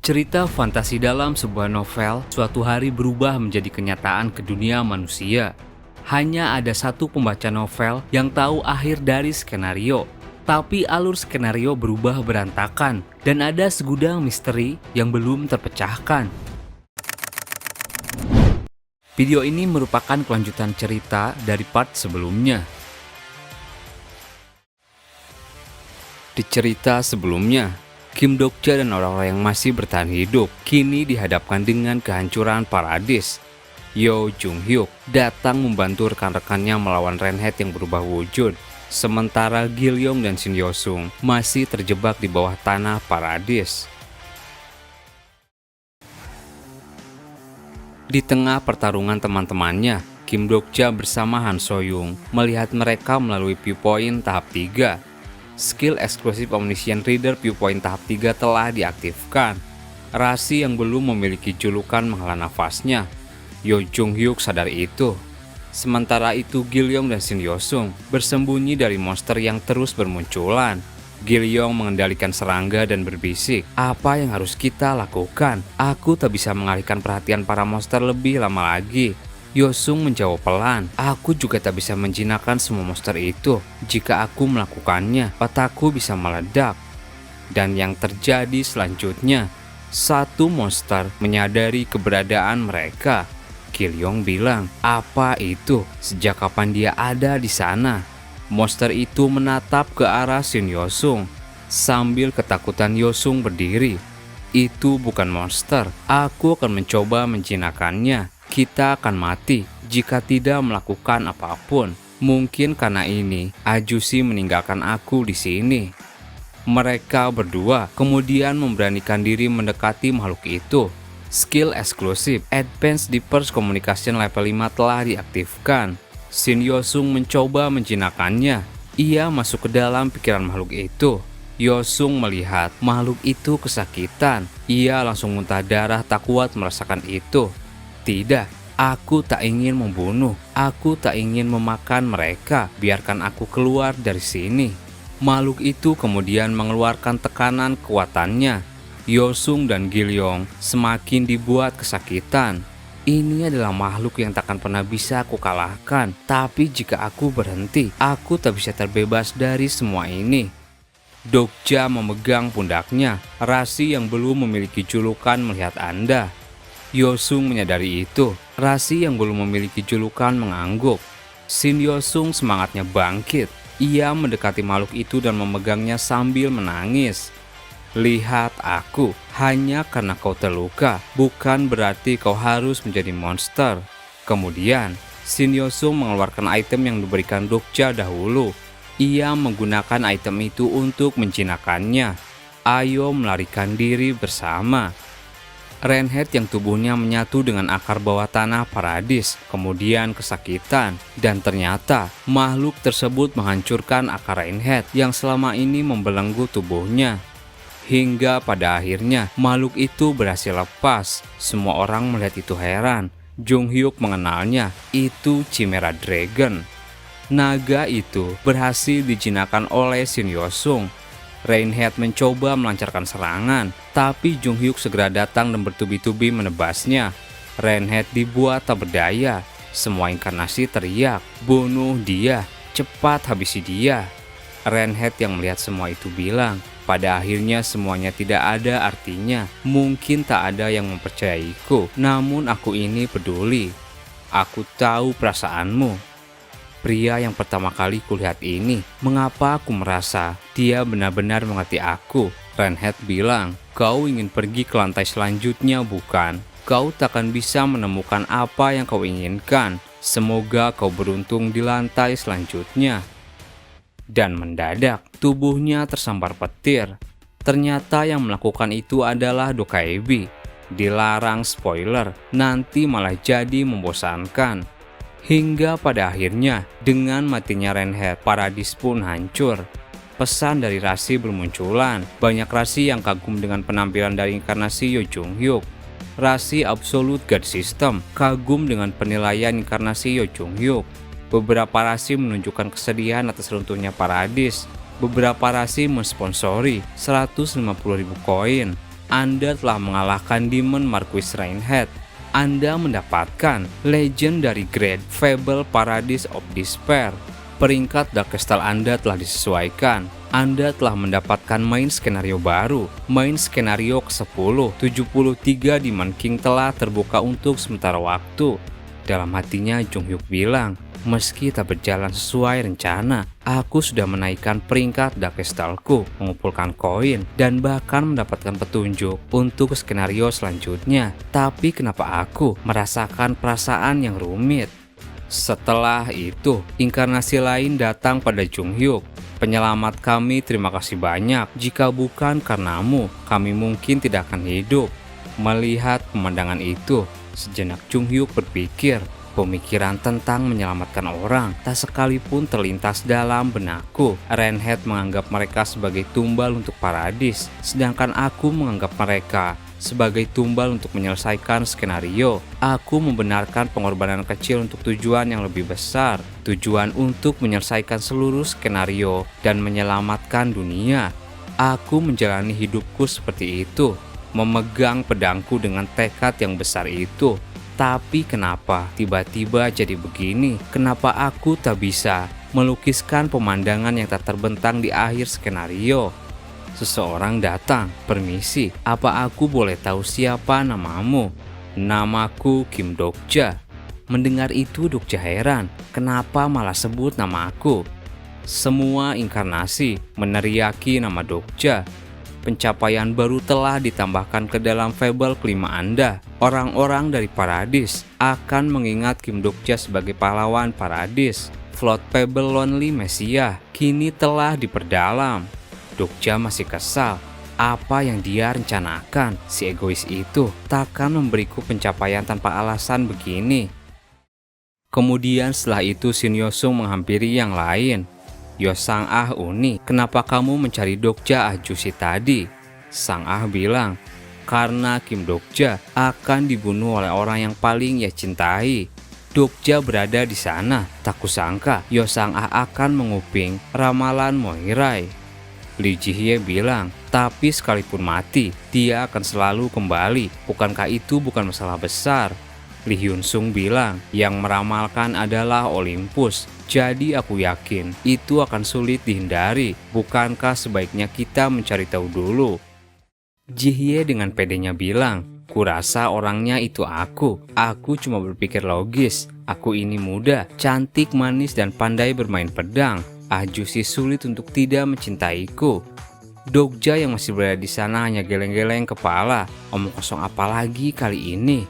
Cerita fantasi dalam sebuah novel suatu hari berubah menjadi kenyataan ke dunia manusia. Hanya ada satu pembaca novel yang tahu akhir dari skenario, tapi alur skenario berubah berantakan dan ada segudang misteri yang belum terpecahkan. Video ini merupakan kelanjutan cerita dari part sebelumnya. Di cerita sebelumnya, Kim Dokja dan orang-orang yang masih bertahan hidup kini dihadapkan dengan kehancuran paradis. Yo Jung Hyuk datang membantu rekan-rekannya melawan Renhead yang berubah wujud, sementara Gilyong dan Shin Yosung masih terjebak di bawah tanah paradis. Di tengah pertarungan teman-temannya, Kim Dokja bersama Han Soyoung melihat mereka melalui viewpoint tahap 3. Skill eksklusif Omniscient Reader viewpoint tahap 3 telah diaktifkan. Rasi yang belum memiliki julukan menghela nafasnya. Yo Jung Hyuk sadar itu. Sementara itu Gilyong dan Shin Yosung bersembunyi dari monster yang terus bermunculan. Gilyong mengendalikan serangga dan berbisik, "Apa yang harus kita lakukan? Aku tak bisa mengalihkan perhatian para monster lebih lama lagi." Yosung menjawab pelan, "Aku juga tak bisa menjinakkan semua monster itu. Jika aku melakukannya, otakku bisa meledak." Dan yang terjadi selanjutnya, satu monster menyadari keberadaan mereka. Gilyong bilang, "Apa itu? Sejak kapan dia ada di sana?" Monster itu menatap ke arah Shin Yosung. Sambil ketakutan Yosung berdiri, "Itu bukan monster. Aku akan mencoba menjinakkannya. Kita akan mati jika tidak melakukan apapun. Mungkin karena ini, Ajushi meninggalkan aku di sini." Mereka berdua kemudian memberanikan diri mendekati makhluk itu. Skill eksklusif Advanced Disperse Communication level 5 telah diaktifkan. Shin Yosung mencoba menjinakkannya. Ia masuk ke dalam pikiran makhluk itu. Yosung melihat makhluk itu kesakitan. Ia langsung muntah darah, tak kuat merasakan itu. "Tidak, aku tak ingin membunuh. Aku tak ingin memakan mereka. Biarkan aku keluar dari sini." Makhluk itu kemudian mengeluarkan tekanan kekuatannya. Yosung dan Gilyong semakin dibuat kesakitan. "Ini adalah makhluk yang takkan pernah bisa aku kalahkan. Tapi jika aku berhenti, aku tak bisa terbebas dari semua ini." Dokja memegang pundaknya. Rasi yang belum memiliki julukan melihat Anda. Yosung menyadari itu. Rasi yang belum memiliki julukan mengangguk. Shin Yosung semangatnya bangkit. Ia mendekati makhluk itu dan memegangnya sambil menangis. "Lihat aku, hanya karena kau terluka, bukan berarti kau harus menjadi monster." Kemudian, Shin Yosung mengeluarkan item yang diberikan Dokja dahulu. Ia menggunakan item itu untuk menjinakkannya. "Ayo melarikan diri bersama." Renhead yang tubuhnya menyatu dengan akar bawah tanah paradis, kemudian kesakitan. Dan ternyata, makhluk tersebut menghancurkan akar Renhead yang selama ini membelenggu tubuhnya. Hingga pada akhirnya makhluk itu berhasil lepas. Semua orang melihat itu heran. Jung Hyuk mengenalnya, itu Chimera Dragon. Naga itu berhasil dijinakkan oleh Shin Yosung. Renhead mencoba melancarkan serangan, tapi Jung Hyuk segera datang dan bertubi-tubi menebasnya. Renhead dibuat tak berdaya. Semua inkarnasi teriak, "Bunuh dia, cepat habisi dia." Renhead yang melihat semua itu bilang, "Pada akhirnya semuanya tidak ada artinya. Mungkin tak ada yang mempercayaiku, namun aku ini peduli. Aku tahu perasaanmu. Pria yang pertama kali kulihat ini, mengapa aku merasa dia benar-benar mengerti aku?" Renhead bilang, "Kau ingin pergi ke lantai selanjutnya, bukan? Kau takkan bisa menemukan apa yang kau inginkan. Semoga kau beruntung di lantai selanjutnya." Dan mendadak, tubuhnya tersambar petir. Ternyata yang melakukan itu adalah Dokaebi. Dilarang spoiler, nanti malah jadi membosankan. Hingga pada akhirnya, dengan matinya Renhead, paradis pun hancur. Pesan dari Rasi bermunculan. Banyak Rasi yang kagum dengan penampilan dari inkarnasi Yo Jung Hyuk. Rasi Absolute God System kagum dengan penilaian inkarnasi Yo Jung Hyuk. Beberapa rasi menunjukkan kesedihan atas runtuhnya paradis. Beberapa rasi mensponsori 150.000 koin. Anda telah mengalahkan Demon Marquis Reinhardt. Anda mendapatkan Legendary Grade Fable Paradise of Despair. Peringkat Dark Crystal Anda telah disesuaikan. Anda telah mendapatkan main skenario baru. Main skenario ke-10, 73 Demon King telah terbuka untuk sementara waktu. Dalam hatinya Jung Hyuk bilang, meski tak berjalan sesuai rencana, aku sudah menaikkan peringkat Dark Crystalku, mengumpulkan koin, dan bahkan mendapatkan petunjuk untuk skenario selanjutnya. Tapi kenapa aku merasakan perasaan yang rumit? Setelah itu, inkarnasi lain datang pada Jung Hyuk. Penyelamat kami, terima kasih banyak. Jika bukan karenamu, kami mungkin tidak akan hidup. Melihat pemandangan itu, sejenak Jung Hyuk berpikir, pemikiran tentang menyelamatkan orang tak sekalipun terlintas dalam benakku. Reinhardt menganggap mereka sebagai tumbal untuk Paradis, sedangkan aku menganggap mereka sebagai tumbal untuk menyelesaikan skenario. Aku membenarkan pengorbanan kecil untuk tujuan yang lebih besar, tujuan untuk menyelesaikan seluruh skenario dan menyelamatkan dunia. Aku menjalani hidupku seperti itu, memegang pedangku dengan tekad yang besar itu. Tapi kenapa tiba-tiba jadi begini? Kenapa aku tak bisa melukiskan pemandangan yang tak terbentang di akhir skenario? Seseorang datang, permisi, apa aku boleh tahu siapa namamu? Namaku Kim Dokja. Mendengar itu Dokja heran, kenapa malah sebut nama aku? Semua inkarnasi meneriaki nama Dokja. Pencapaian baru telah ditambahkan ke dalam fable kelima Anda. Orang-orang dari Paradis akan mengingat Kim Dokja sebagai pahlawan Paradis. Float fable Lonely Messiah kini telah diperdalam. Dokja masih kesal. Apa yang dia rencanakan? Si egois itu takkan memberiku pencapaian tanpa alasan begini. Kemudian setelah itu Shin Yosung menghampiri yang lain. Yo Sang Ah Uni, kenapa kamu mencari Dokja Ajusi tadi? Sang Ah bilang, karena Kim Dokja akan dibunuh oleh orang yang paling ia cintai. Dokja berada di sana, tak kusangka Yo Sang Ah akan menguping ramalan Moirai. Lee Ji-hye bilang, tapi sekalipun mati, dia akan selalu kembali. Bukankah itu bukan masalah besar? Lee Hyun Sung bilang, yang meramalkan adalah Olympus. Jadi aku yakin itu akan sulit dihindari. Bukankah sebaiknya kita mencari tahu dulu? Ji-hye dengan pedenya bilang, kurasa orangnya itu aku. Aku cuma berpikir logis. Aku ini muda, cantik, manis, dan pandai bermain pedang. Ajusi sulit untuk tidak mencintaiku. Dokja yang masih berada di sana hanya geleng-geleng kepala. Omong kosong apa lagi kali ini?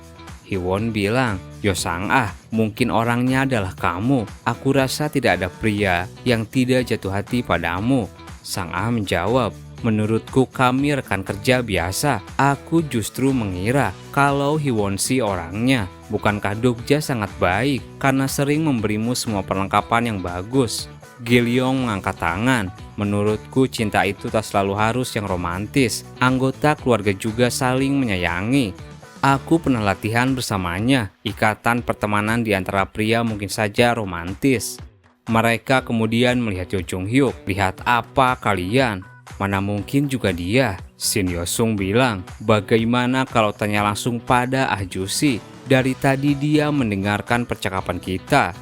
Hiwon bilang, Yo Sang Ah, mungkin orangnya adalah kamu. Aku rasa tidak ada pria yang tidak jatuh hati padamu. Sang Ah menjawab, menurutku kami rekan kerja biasa. Aku justru mengira kalau Hiwon si orangnya. Bukankah Dokja sangat baik karena sering memberimu semua perlengkapan yang bagus? Gilyong mengangkat tangan. Menurutku cinta itu tak selalu harus yang romantis. Anggota keluarga juga saling menyayangi. Aku pernah latihan bersamanya. Ikatan pertemanan di antara pria mungkin saja romantis. Mereka kemudian melihat Yo Jung Hyuk. Lihat apa kalian? Mana mungkin juga dia? Shin Yosung bilang, bagaimana kalau tanya langsung pada Ah Jusi? Dari tadi dia mendengarkan percakapan kita.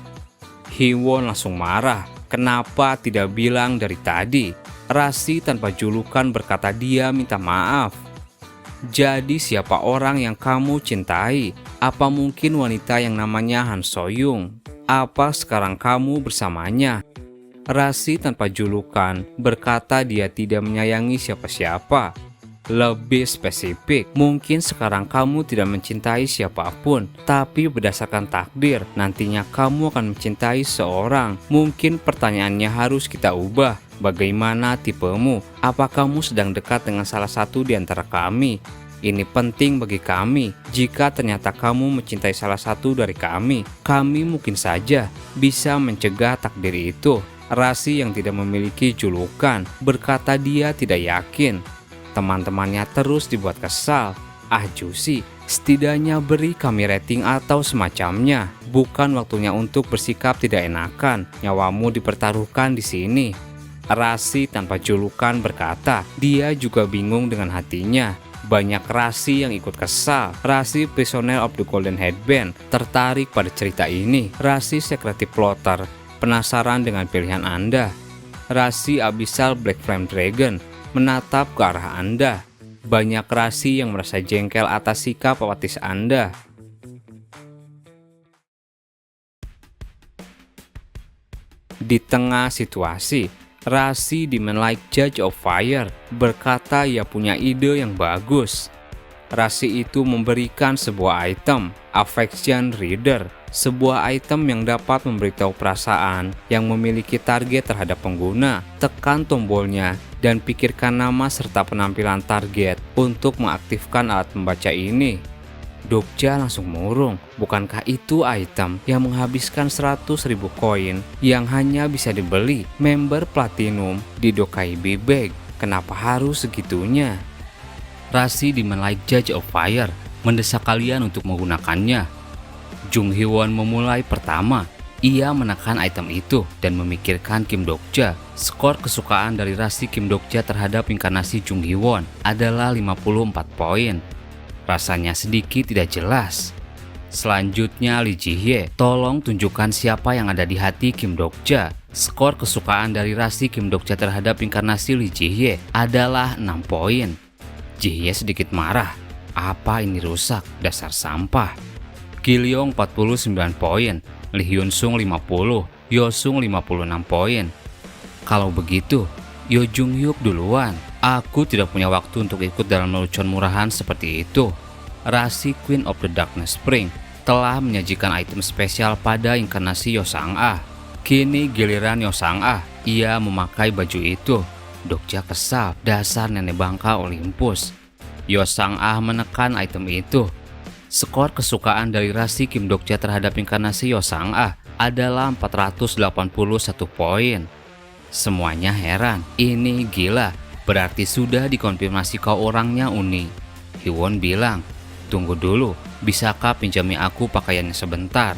Hiwon langsung marah. Kenapa tidak bilang dari tadi? Rasi tanpa julukan berkata dia minta maaf. Jadi siapa orang yang kamu cintai? Apa mungkin wanita yang namanya Han Soyung? Apa sekarang kamu bersamanya? Rasi tanpa julukan berkata dia tidak menyayangi siapa-siapa. Lebih spesifik, mungkin sekarang kamu tidak mencintai siapapun, tapi berdasarkan takdir, nantinya kamu akan mencintai seorang. Mungkin pertanyaannya harus kita ubah. Bagaimana tipemu? Apa kamu sedang dekat dengan salah satu di antara kami? Ini penting bagi kami. Jika ternyata kamu mencintai salah satu dari kami mungkin saja bisa mencegah takdir itu. Rasi yang tidak memiliki julukan berkata dia tidak yakin. Teman-temannya terus dibuat kesal. Ah Jusi, setidaknya beri kami rating atau semacamnya. Bukan waktunya untuk bersikap tidak enakan. Nyawamu dipertaruhkan di sini. Rasi tanpa julukan berkata, dia juga bingung dengan hatinya. Banyak Rasi yang ikut kesal. Rasi Prisoner of the Golden Headband tertarik pada cerita ini. Rasi Secretive Plotter penasaran dengan pilihan Anda. Rasi Abyssal Black Flame Dragon menatap ke arah Anda. Banyak Rasi yang merasa jengkel atas sikap apatis Anda. Di tengah situasi, Rasi Demon-like Judge of Fire berkata ia punya ide yang bagus. Rasi itu memberikan sebuah item, Affection Reader, sebuah item yang dapat memberitahu perasaan yang memiliki target terhadap pengguna. Tekan tombolnya dan pikirkan nama serta penampilan target untuk mengaktifkan alat membaca ini. Dokja langsung murung, bukankah itu item yang menghabiskan 100.000 koin yang hanya bisa dibeli member platinum di Dokaibi Bag? Kenapa harus segitunya? Rasi Demon-like Judge of Fire mendesak kalian untuk menggunakannya. Jung Hee-won memulai pertama. Ia menekan item itu dan memikirkan Kim Dokja. Skor kesukaan dari Rasi Kim Dokja terhadap inkarnasi Jung Hee-won adalah 54 poin. Rasanya sedikit tidak jelas. Selanjutnya Lee Ji-hye, tolong tunjukkan siapa yang ada di hati Kim Dokja. Skor kesukaan dari Rasi Kim Dokja terhadap inkarnasi Lee Ji-hye adalah 6 poin. Ji-hye sedikit marah. Apa ini rusak, dasar sampah. Kilyong 49 poin, Lee Hyun-sung 50, Yosung 56 poin. Kalau begitu, Yo Jung-hyuk duluan. Aku tidak punya waktu untuk ikut dalam lelucon murahan seperti itu. Rasi Queen of the Darkness Spring telah menyajikan item spesial pada inkarnasi Yo Sang-ah. Kini giliran Yo Sang-ah, ia memakai baju itu. Dokja kesal, dasar nenek bangka Olympus. Yo Sang-ah menekan item itu. Skor kesukaan dari Rasi Kim Dokja terhadap inkarnasi Yo Sang-ah adalah 481 poin. Semuanya heran, ini gila, berarti sudah dikonfirmasi kau orangnya Uni. Hee-won bilang, tunggu dulu, bisakah pinjami aku pakaiannya sebentar?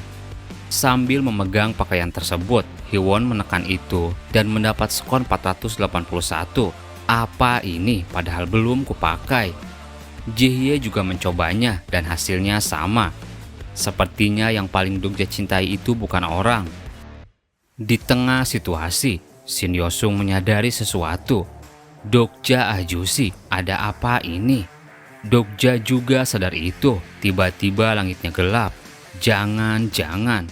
Sambil memegang pakaian tersebut, Hee-won menekan itu dan mendapat skor 481. Apa ini, padahal belum kupakai. Ji-hye juga mencobanya dan hasilnya sama. Sepertinya yang paling Dokja cintai itu bukan orang. Di tengah situasi, Shin Yosung menyadari sesuatu. Dokja Ajusi, ada apa ini? Dokja juga sadar itu. Tiba-tiba langitnya gelap. Jangan-jangan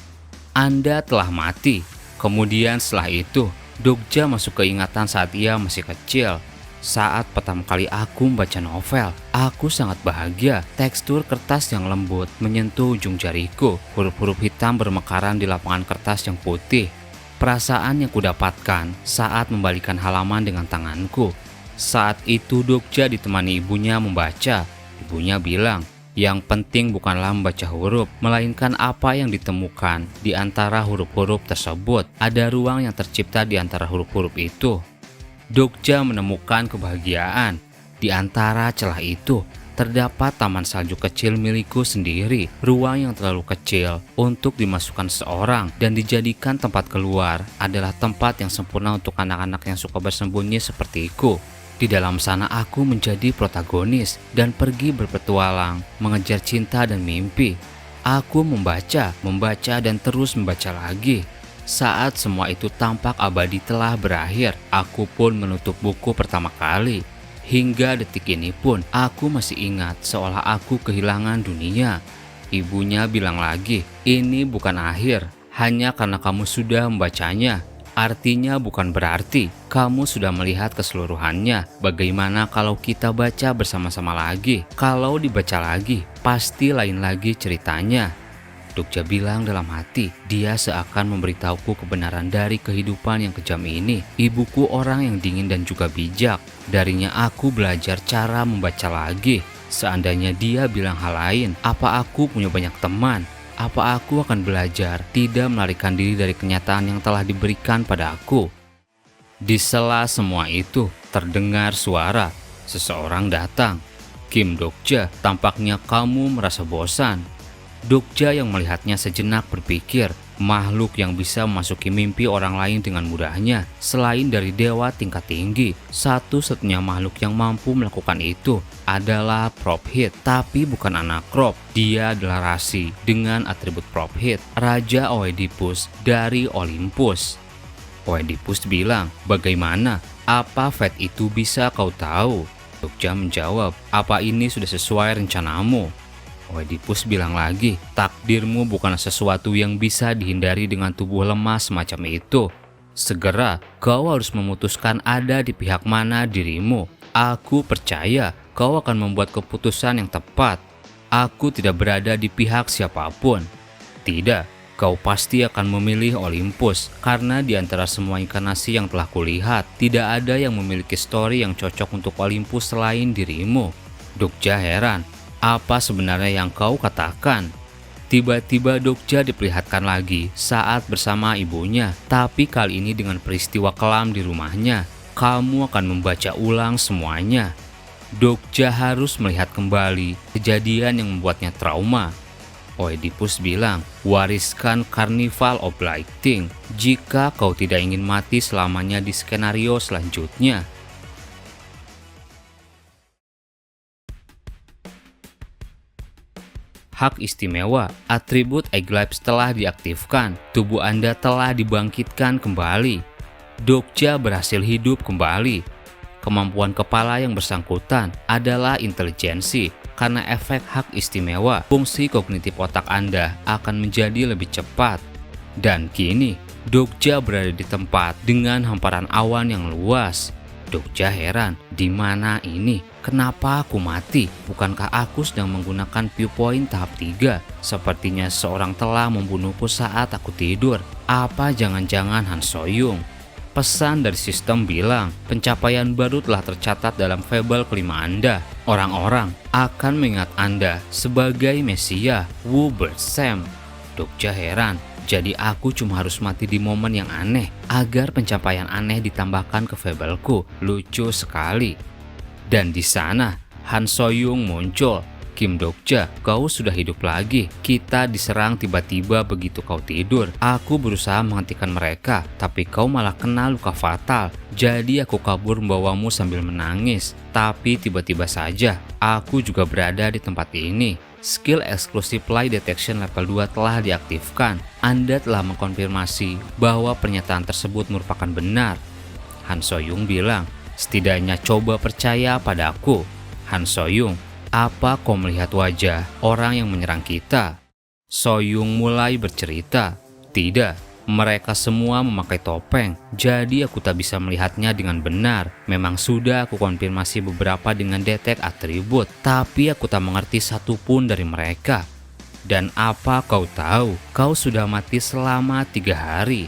Anda telah mati. Kemudian setelah itu, Dokja masuk keingatan saat ia masih kecil. Saat pertama kali aku membaca novel, aku sangat bahagia. Tekstur kertas yang lembut menyentuh ujung jariku. Huruf-huruf hitam bermekaran di lapangan kertas yang putih. Perasaan yang kudapatkan saat membalikan halaman dengan tanganku. Saat itu Dokja ditemani ibunya membaca. Ibunya bilang, yang penting bukanlah membaca huruf, melainkan apa yang ditemukan di antara huruf-huruf tersebut. Ada ruang yang tercipta di antara huruf-huruf itu. Dokja menemukan kebahagiaan. Di antara celah itu, terdapat taman salju kecil milikku sendiri. Ruang yang terlalu kecil untuk dimasukkan seseorang dan dijadikan tempat keluar adalah tempat yang sempurna untuk anak-anak yang suka bersembunyi sepertiku. Di dalam sana aku menjadi protagonis dan pergi berpetualang, mengejar cinta dan mimpi. Aku membaca dan terus membaca lagi. Saat semua itu tampak abadi telah berakhir, aku pun menutup buku pertama kali. Hingga detik ini pun aku masih ingat seolah aku kehilangan dunia. Ibunya bilang lagi, ini bukan akhir, hanya karena kamu sudah membacanya. Artinya bukan berarti kamu sudah melihat keseluruhannya. Bagaimana kalau kita baca bersama-sama lagi? Kalau dibaca lagi, pasti lain lagi ceritanya. Dokja bilang dalam hati, dia seakan memberitahuku kebenaran dari kehidupan yang kejam ini. Ibuku orang yang dingin dan juga bijak. Darinya aku belajar cara membaca lagi. Seandainya dia bilang hal lain, apa aku punya banyak teman? Apa aku akan belajar tidak melarikan diri dari kenyataan yang telah diberikan pada aku? Di sela semua itu, terdengar suara. Seseorang datang. Kim Dokja, tampaknya kamu merasa bosan. Dokja yang melihatnya sejenak berpikir, makhluk yang bisa memasuki mimpi orang lain dengan mudahnya. Selain dari dewa tingkat tinggi, satu-satunya makhluk yang mampu melakukan itu adalah Prophet, tapi bukan anak Crop. Dia adalah Rasi dengan atribut Prophet, Raja Oedipus dari Olympus. Oedipus bilang, "Bagaimana? Apa Fate itu bisa kau tahu?" Dokja menjawab, "Apa ini sudah sesuai rencanamu?" Oedipus bilang lagi, "Takdirmu bukan sesuatu yang bisa dihindari dengan tubuh lemah semacam itu. Segera kau harus memutuskan ada di pihak mana dirimu. Aku percaya kau akan membuat keputusan yang tepat. Aku tidak berada di pihak siapapun." "Tidak, kau pasti akan memilih Olympus, karena di antara semua inkarnasi yang telah kulihat, tidak ada yang memiliki story yang cocok untuk Olympus selain dirimu." Dokja heran, "Apa sebenarnya yang kau katakan?" Tiba-tiba Dokja diperlihatkan lagi saat bersama ibunya, tapi kali ini dengan peristiwa kelam di rumahnya. Kamu akan membaca ulang semuanya. Dokja harus melihat kembali kejadian yang membuatnya trauma. Oedipus bilang, "Wariskan Carnival of Lighting jika kau tidak ingin mati selamanya di skenario selanjutnya." Hak istimewa, atribut Eglyph telah diaktifkan, tubuh Anda telah dibangkitkan kembali. Dokja berhasil hidup kembali. Kemampuan kepala yang bersangkutan adalah intelijensi. Karena efek hak istimewa, fungsi kognitif otak Anda akan menjadi lebih cepat. Dan kini, Dokja berada di tempat dengan hamparan awan yang luas. Dokja heran, di mana ini? Kenapa aku mati? Bukankah aku sedang menggunakan viewpoint tahap 3? Sepertinya seorang telah membunuhku saat aku tidur. Apa jangan-jangan Han Soyung? Pesan dari sistem bilang, pencapaian baru telah tercatat dalam fable kelima Anda. Orang-orang akan mengingat Anda sebagai Mesia, Wu Sam. Dokja heran, jadi aku cuma harus mati di momen yang aneh agar pencapaian aneh ditambahkan ke fableku. Lucu sekali. Dan di sana Han Soyung muncul. "Kim Dokja, kau sudah hidup lagi. Kita diserang tiba-tiba begitu kau tidur. Aku berusaha menghentikan mereka, tapi kau malah kena luka fatal. Jadi aku kabur membawamu sambil menangis. Tapi tiba-tiba saja, aku juga berada di tempat ini." Skill eksklusif Lie Detection level 2 telah diaktifkan. Anda telah mengkonfirmasi bahwa pernyataan tersebut merupakan benar. Han Soyung bilang, "Setidaknya coba percaya padaku." Han Soyung, "Apa kau melihat wajah orang yang menyerang kita?" Soyung mulai bercerita, "Tidak. Mereka semua memakai topeng, jadi aku tak bisa melihatnya dengan benar. Memang sudah aku konfirmasi beberapa dengan detek atribut, tapi aku tak mengerti satupun dari mereka." "Dan apa kau tahu? Kau sudah mati selama 3 hari.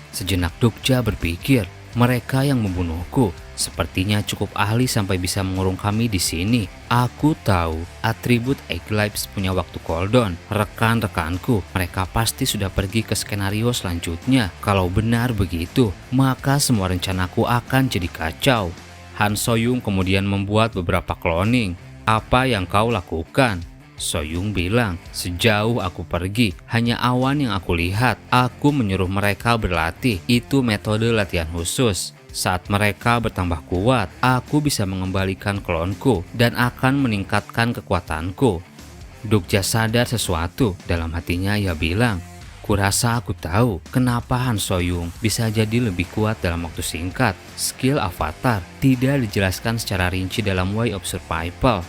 Sejenak Dokja berpikir, mereka yang membunuhku sepertinya cukup ahli sampai bisa mengurung kami di sini. Aku tahu atribut Eglyph punya waktu cooldown. Rekan-rekanku, mereka pasti sudah pergi ke skenario selanjutnya. Kalau benar begitu, maka semua rencanaku akan jadi kacau." Han Soyung kemudian membuat beberapa cloning. "Apa yang kau lakukan?" Soyung bilang, "Sejauh aku pergi, hanya awan yang aku lihat. Aku menyuruh mereka berlatih. Itu metode latihan khusus. Saat mereka bertambah kuat, aku bisa mengembalikan klonku dan akan meningkatkan kekuatanku." Dokja sadar sesuatu. Dalam hatinya ia bilang, "Kurasa aku tahu kenapa Han Soyung bisa jadi lebih kuat dalam waktu singkat. Skill avatar tidak dijelaskan secara rinci dalam Way of Survival."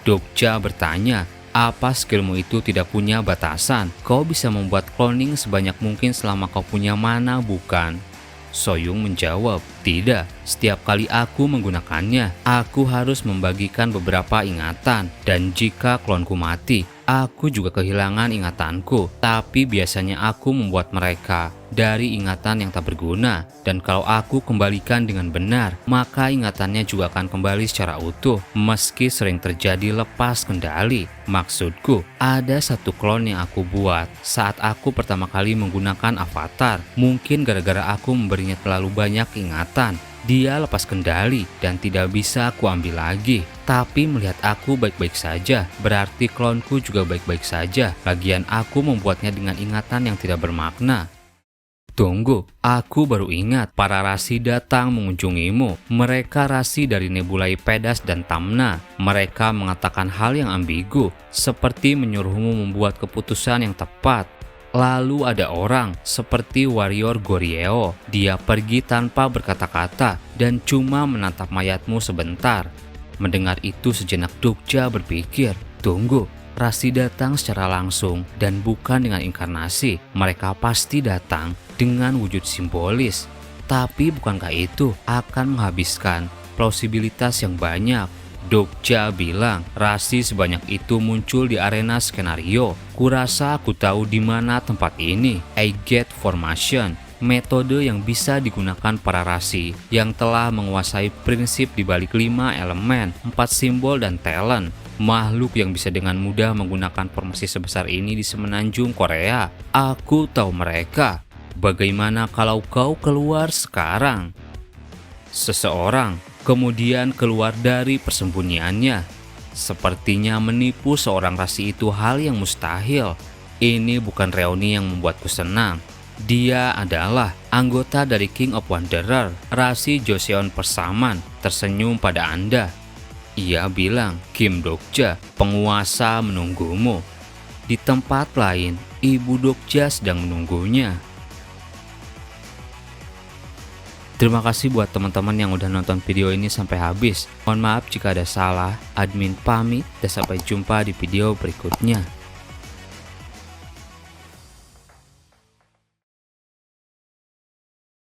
Dokja bertanya, "Apa skillmu itu tidak punya batasan? Kau bisa membuat cloning sebanyak mungkin selama kau punya mana, bukan?" Soyung menjawab, "Tidak, setiap kali aku menggunakannya, aku harus membagikan beberapa ingatan. Dan jika klonku mati, aku juga kehilangan ingatanku. Tapi biasanya aku membuat mereka dari ingatan yang tak berguna. Dan kalau aku kembalikan dengan benar, maka ingatannya juga akan kembali secara utuh, meski sering terjadi lepas kendali. Maksudku, ada satu klon yang aku buat saat aku pertama kali menggunakan avatar. Mungkin gara-gara aku memberinya terlalu banyak ingatan. Dia lepas kendali dan tidak bisa aku ambil lagi. Tapi melihat aku baik-baik saja, berarti klonku juga baik-baik saja. Lagian aku membuatnya dengan ingatan yang tidak bermakna. Tunggu, aku baru ingat, para rasi datang mengunjungimu. Mereka rasi dari Nebulai Pedas dan Tamna. Mereka mengatakan hal yang ambigu, seperti menyuruhmu membuat keputusan yang tepat. Lalu ada orang seperti warrior Gorieo. Dia pergi tanpa berkata-kata dan cuma menatap mayatmu sebentar. Mendengar itu sejenak Dokja berpikir, tunggu, rasi datang secara langsung dan bukan dengan inkarnasi. Mereka pasti datang dengan wujud simbolis. Tapi bukankah itu akan menghabiskan plausibilitas yang banyak? Dokja bilang, rasi sebanyak itu muncul di arena skenario. Kurasa aku tahu di mana tempat ini. Agate Formation, metode yang bisa digunakan para rasi yang telah menguasai prinsip di balik 5 elemen, 4 simbol dan talent. Makhluk yang bisa dengan mudah menggunakan formasi sebesar ini di semenanjung Korea. Aku tahu mereka. Bagaimana kalau kau keluar sekarang? Seseorang kemudian keluar dari persembunyiannya. Sepertinya menipu seorang rasi itu hal yang mustahil. Ini bukan reuni yang membuatku senang. Dia adalah anggota dari King of Wanderer, rasi Joseon Persaman, tersenyum pada Anda. Ia bilang, Kim Dokja, penguasa menunggumu. Di tempat lain, Ibu Dokja sedang menunggunya. Terima kasih buat teman-teman yang udah nonton video ini sampai habis. Mohon maaf jika ada salah. Admin pamit dan sampai jumpa di video berikutnya.